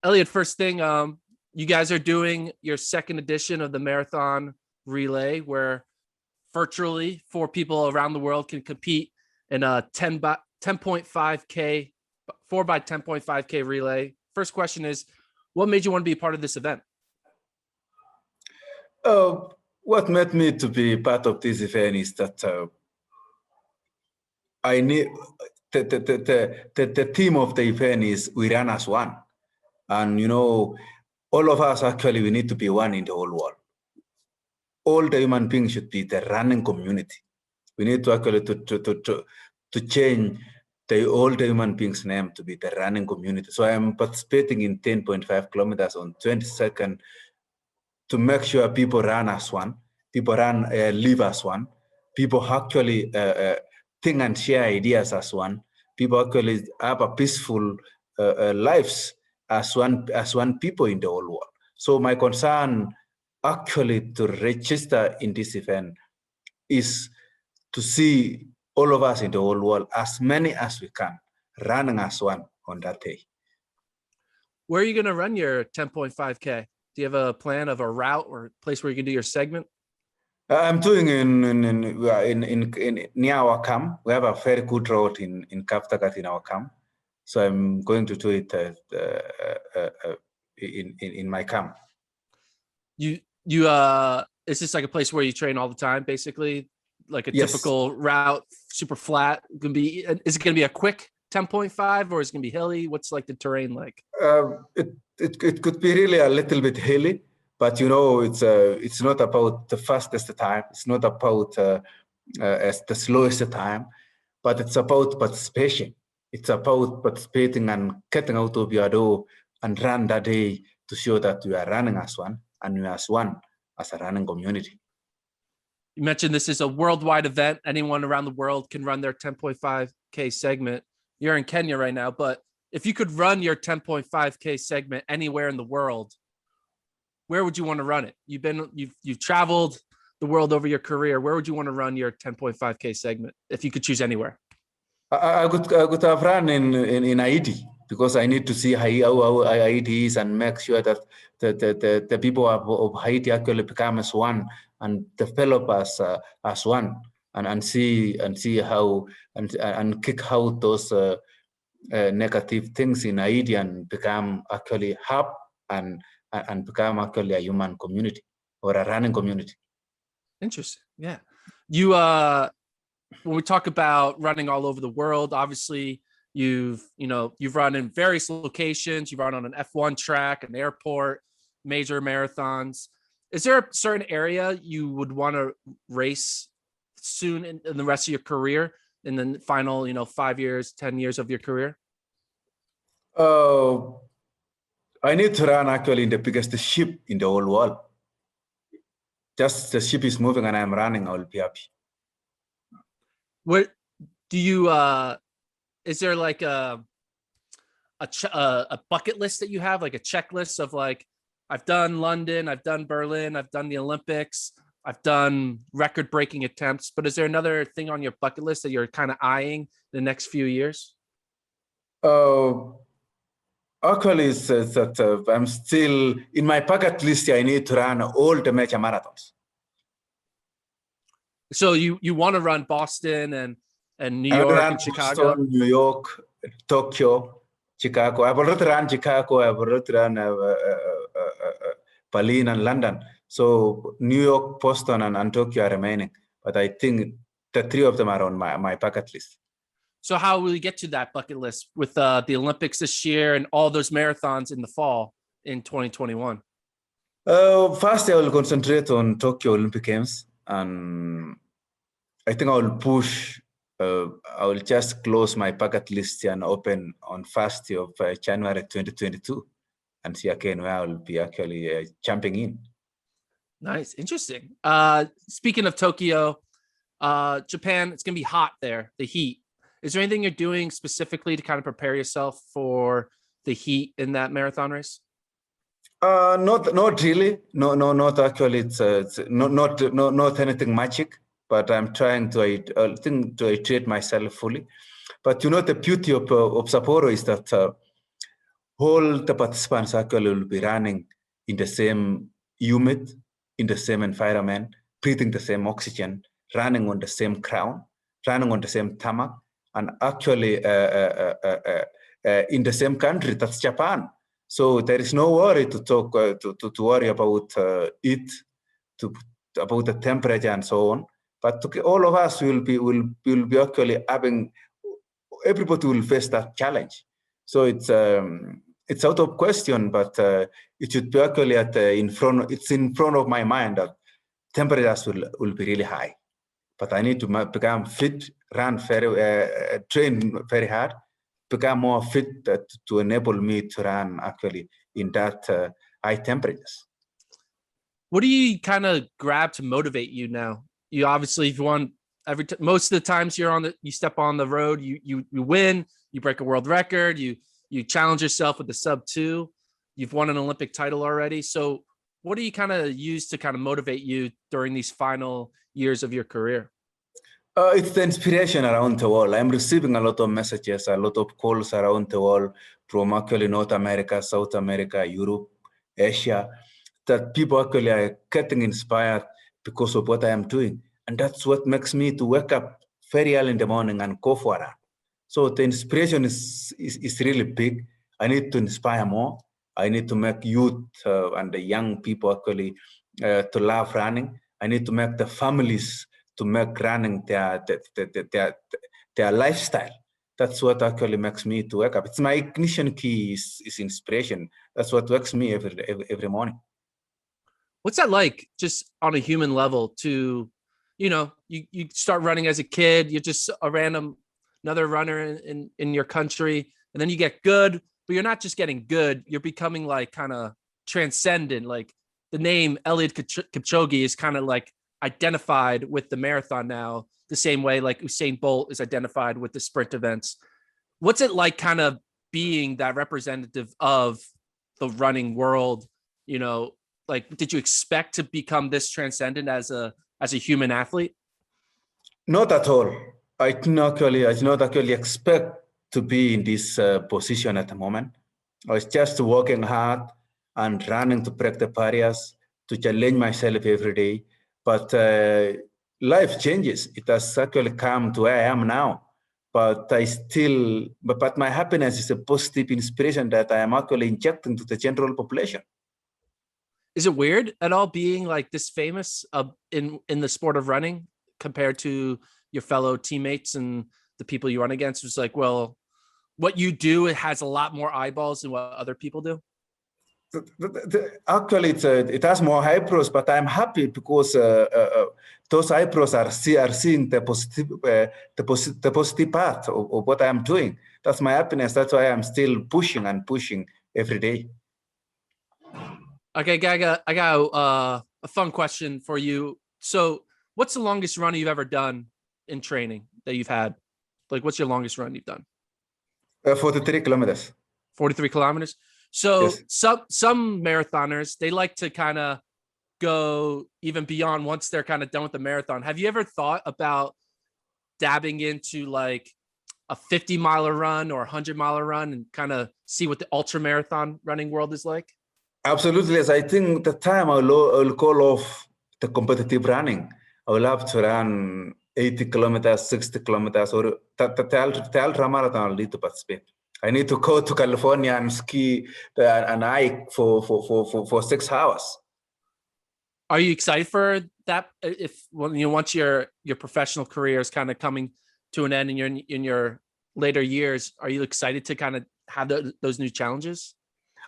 Eliud, first thing, you guys are doing your second edition of the marathon relay, where virtually four people around the world can compete in a 10.5K, 4 by 10.5K relay. First question is, what made you want to be a part of this event? What made me to be part of this event is that I need the theme of the event is we run as one. And, you know, all of us actually, we need to be one in the whole world. All the human beings should be the running community. We need to actually to change all the human beings' name to be the running community. So I am participating in 10.5 kilometers on 22nd to make sure people run as one, people live as one, people actually think and share ideas as one, people actually have a peaceful lives as one people in the whole world. So my concern actually to register in this event is to see all of us in the whole world, as many as we can, running as one on that day. Where are you going to run your 10.5K? Do you have a plan of a route or place where you can do your segment? I'm doing in near our camp. We have a very good road in Kaptagat in our camp. So I'm going to do it in my camp. Is this like a place where you train all the time, basically? Like a typical route, super flat? Is it going to be a quick 10.5 or is it going to be hilly? What's like the terrain like? It could be really a little bit hilly, but you know, it's not about the fastest time. It's not about as the slowest time, but it's about participation. It's about participating and getting out of your door and run that day to show that we are running as one and we are as one as a running community. You mentioned this is a worldwide event. Anyone around the world can run their 10.5K segment. You're in Kenya right now, but if you could run your 10.5K segment anywhere in the world, where would you want to run it? You've traveled the world over your career. Where would you want to run your 10.5K segment if you could choose anywhere? I could have run in Haiti, because I need to see how Haiti is and make sure that the people of Haiti actually become as one and develop as one and see how and kick out those negative things in Haiti and become actually hub and become actually a human community or a running community. Interesting. Yeah. You when we talk about running all over the world, obviously you've run in various locations. You've run on an F1 track, an airport, major marathons. Is there a certain area you would want to race soon in the rest of your career, in the final 5 years, 10 years of your career? I need to run actually in the biggest ship in the whole world. Just the ship is moving and I'm running, I'll be happy. What do you is there like a bucket list that you have, like a checklist of like, I've done London, I've done Berlin, I've done the Olympics, I've done record-breaking attempts, but is there another thing on your bucket list that you're kind of eyeing the next few years? Actually, it's that I'm still in my bucket list. I need to run all the major marathons. So you want to run Boston and New York and Chicago? Boston, New York, Tokyo, Chicago. I've already run Chicago. I've already run Berlin and London. So New York, Boston, and Tokyo are remaining. But I think the three of them are on my bucket list. So how will you get to that bucket list with the Olympics this year and all those marathons in the fall in 2021? First, I will concentrate on Tokyo Olympic Games. And I think I will push, I will just close my bucket list and open on 1st of January 2022 and see again where I will be actually jumping in. Nice. Interesting. Speaking of Tokyo, Japan, it's going to be hot there, the heat. Is there anything you're doing specifically to kind of prepare yourself for the heat in that marathon race? Not really. No, not actually. It's not anything magic. But I'm trying to hydrate myself fully. But you know, the beauty of Sapporo is that all the participants actually will be running in the same humid, in the same environment, breathing the same oxygen, running on the same ground, running on the same tarmac, and actually in the same country, that's Japan. So there is no worry to talk to worry about it, about the temperature and so on. But all of us will be actually having, everybody will face that challenge. So it's out of question, but it should be actually it's in front of my mind that temperatures will be really high. But I need to become fit, train very hard, become more fit to enable me to run actually in that high temperatures. What do you kind of grab to motivate you now? You obviously, if you want, most of the times you step on the road, you win, you break a world record, you challenge yourself with the sub-2, you've won an Olympic title already. So what do you kind of use to kind of motivate you during these final years of your career? It's the inspiration around the world. I'm receiving a lot of messages, a lot of calls around the world from actually North America, South America, Europe, Asia, that people actually are getting inspired because of what I am doing. And that's what makes me to wake up very early in the morning and go for it. So the inspiration is really big. I need to inspire more. I need to make youth and the young people actually to love running. I need to make the families to make running their lifestyle. That's what actually makes me to wake up. It's my ignition key is inspiration. That's what wakes me every morning. What's that like, just on a human level, to, you start running as a kid, you're just another runner in your country, and then you get good, but you're not just getting good, you're becoming like kind of transcendent. Like the name Eliud Kipchoge is kind of like identified with the marathon now, the same way like Usain Bolt is identified with the sprint events. What's it like kind of being that representative of the running world? Like, did you expect to become this transcendent as a human athlete? Not at all. I did not actually expect to be in this position at the moment. I was just working hard and running to break the barriers, to challenge myself every day. But life changes. It has actually come to where I am now. But but my happiness is a positive inspiration that I am actually injecting to the general population. Is it weird at all being like this famous in the sport of running compared to your fellow teammates and the people you run against? It's like, well, what you do, it has a lot more eyeballs than what other people do. Actually, it has more eyebrows, but I'm happy because those eyebrows are seeing the positive part of what I'm doing. That's my happiness. That's why I'm still pushing every day. Okay, I got a fun question for you. So what's the longest run you've ever done in training that you've had? Like, what's your longest run you've done? 43 kilometers. 43 kilometers. So yes. some marathoners, they like to kind of go even beyond once they're kind of done with the marathon. Have you ever thought about dabbing into like a 50-mile run or 100-mile run and kind of see what the ultra marathon running world is like? Absolutely, yes. I think the time I'll call off the competitive running. I will have to run 80 kilometers, 60 kilometers, or the ultra marathon I'll need to participate. I need to go to California and ski and hike for 6 hours. Are you excited for that? Once your professional career is kind of coming to an end in your later years, are you excited to kind of have those new challenges?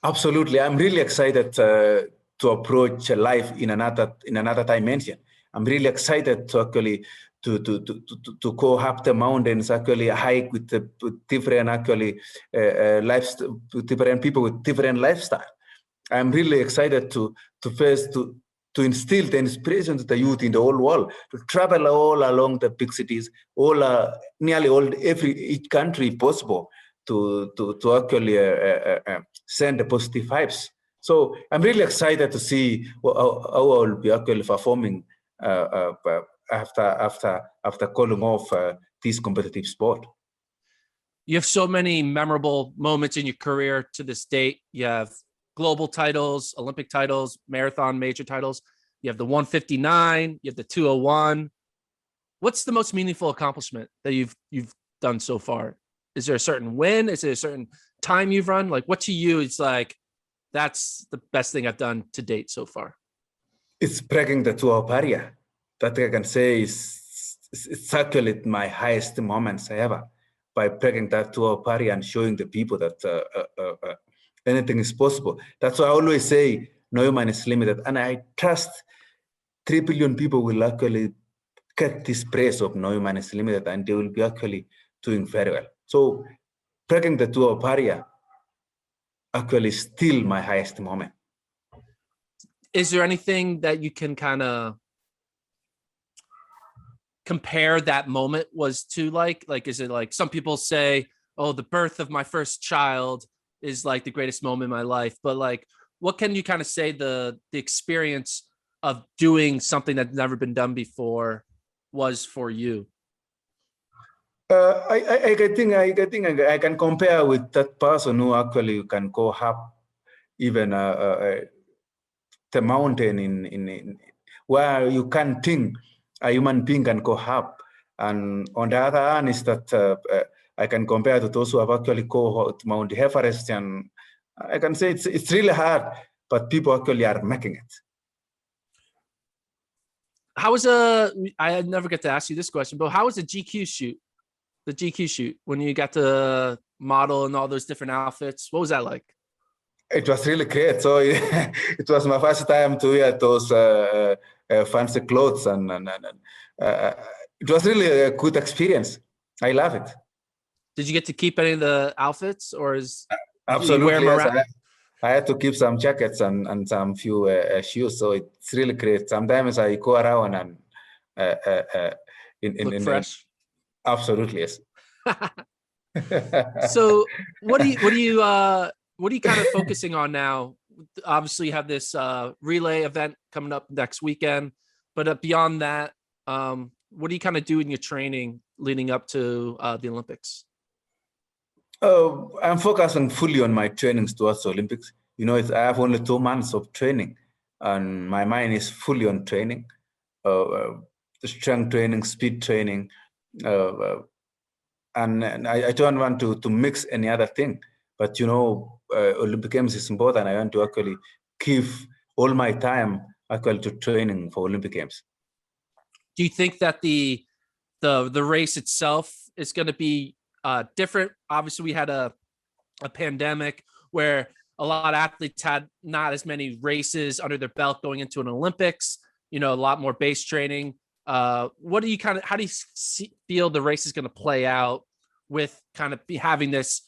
Absolutely, I'm really excited to approach life in another dimension. I'm really excited to actually to go up the mountains, actually hike with different different people with different lifestyle. I'm really excited to instill the inspiration to the youth in the whole world, to travel all along the big cities, nearly each country possible, to actually send the positive vibes. So I'm really excited to see how I will be actually performing after calling off this competitive sport. You have so many memorable moments in your career to this date. You have global titles, Olympic titles, marathon major titles. You have the 159, you have the 201. What's the most meaningful accomplishment that you've done so far? Is there a certain win? Is there a certain time you've run? Like, what to you, it's like, that's the best thing I've done to date so far? It's breaking the 2-hour barrier. That I can say it's actually my highest moments ever, by breaking that 2-hour barrier and showing the people that anything is possible. That's why I always say no human is limited. And I trust 3 billion people will actually get this praise of no human is limited, and they will be actually doing very well. So breaking the 2-hour barrier actually still my highest moment. Is there anything that you can kind of compare that moment was to? Like, is it like, some people say, oh, the birth of my first child is like the greatest moment in my life, but like, what can you kind of say the experience of doing something that's never been done before was for you? I think I can compare with that person who actually can go up even the mountain in where you can't think a human being can go up. And on the other hand is that I can compare to those who have actually go to Mount Everest, and I can say it's really hard, but people actually are making it. How was I never get to ask you this question, but how was the GQ shoot? The GQ shoot, when you got to model in all those different outfits, what was that like? It was really great. So it was my first time to wear those fancy clothes, and it was really a good experience. I love it. Did you get to keep any of the outfits, or is absolutely you wear them around? Yes, I had to keep some jackets and some few shoes, so it's really great. Sometimes I go around and Look fresh. Absolutely, yes. So what are you kind of focusing on now? Obviously you have this relay event coming up next weekend, but beyond that, what do you kind of do in your training leading up to the Olympics? I'm focusing fully on my trainings towards the Olympics. You know, I have only 2 months of training, and my mind is fully on training, strength training, speed training, and I don't want to mix any other thing. But you know, Olympic Games is important. I want to actually give all my time actually to training for Olympic Games. Do you think that the race itself is going to be different? Obviously, we had a pandemic where a lot of athletes had not as many races under their belt going into an Olympics. You know, a lot more base training. What do you how do you feel the race is going to play out with kind of having this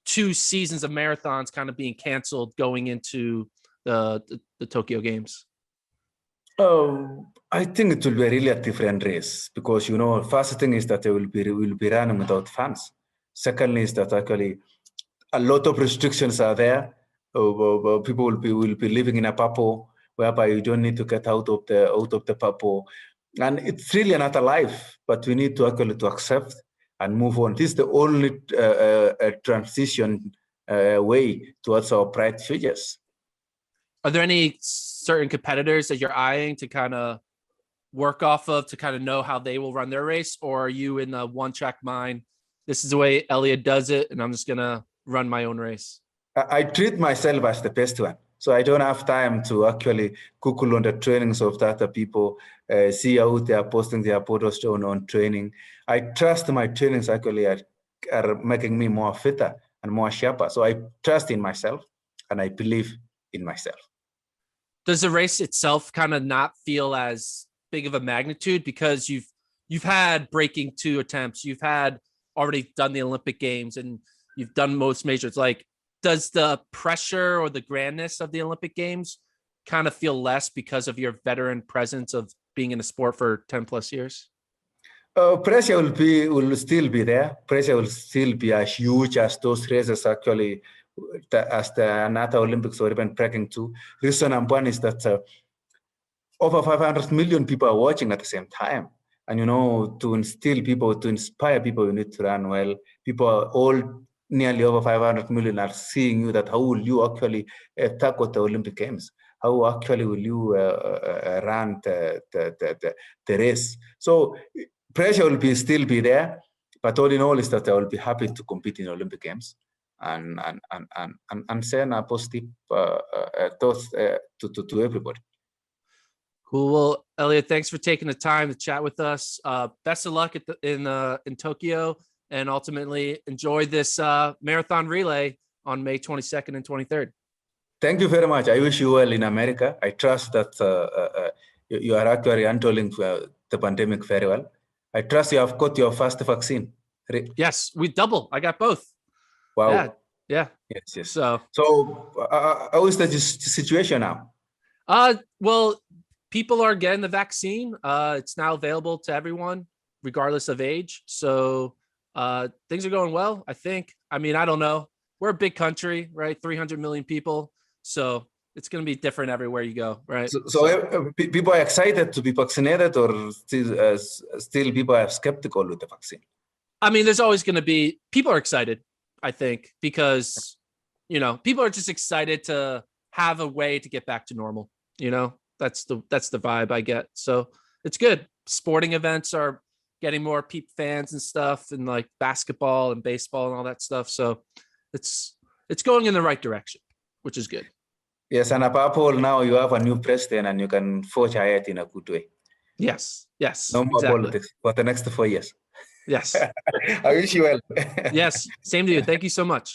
2 seasons of marathons kind of being canceled going into the Tokyo Games? I think it will be really a different race, because you know, first thing is that will be running without fans. Secondly is that actually a lot of restrictions are there. People will be living in a bubble whereby you don't need to get out of the bubble, and it's really another life. But we need to actually to accept and move on. This is the only transition way towards our bright futures. Are there any certain competitors that you're eyeing to kind of work off of, to kind of know how they will run their race? Or are you in the one track mind? This is the way Eliud does it, and I'm just going to run my own race. I treat myself as the best one. So I don't have time to actually Google on the trainings of the other people, see how they are posting their photos on training. I trust my trainings actually are making me more fitter and more sharper. So I trust in myself, and I believe in myself. Does the race itself kind of not feel as big of a magnitude because you've had breaking 2 attempts, you've had already done the Olympic Games, and you've done most majors? Like, does the pressure or the grandness of the Olympic Games kind of feel less because of your veteran presence of being in the sport for 10 plus years? Pressure will still be there. Pressure will still be as huge as those races actually, as the NATO Olympics or even breaking 2. Reason number one is that over 500 million people are watching at the same time. And, you know, to instill people, to inspire people, you need to run well. People are all nearly over 500 million are seeing you that how will you actually tackle the Olympic Games? How actually will you run the race? So pressure will still be there, but all in all is that I will be happy to compete in Olympic Games and send a positive thoughts to everybody. Cool. Well, Eliud, thanks for taking the time to chat with us. Best of luck in Tokyo, and ultimately enjoy this marathon relay on May 22nd and 23rd. Thank you very much. I wish you well in America. I trust that you are actually handling the pandemic very well. I trust you have got your first vaccine. Yes, we double. I got both. Wow. Yeah. Yeah. Yes, yes. So how is the situation now? Well, people are getting the vaccine. It's now available to everyone, regardless of age. So things are going well, I think. I mean, I don't know. We're a big country, right? 300 million people. So it's going to be different everywhere you go, right? So people are excited to be vaccinated, or still people are skeptical with the vaccine? I mean, there's always going to be, people are excited, I think, because, you know, people are just excited to have a way to get back to normal. You know, that's the vibe I get. So it's good. Sporting events are getting more peep fans and stuff, and like basketball and baseball and all that stuff. So it's going in the right direction, which is good. Yes, and apart from now you have a new president and you can forge ahead in a good way. Yes, yes. No more politics for the next 4 years. Yes. I wish you well. Yes, same to you. Thank you so much.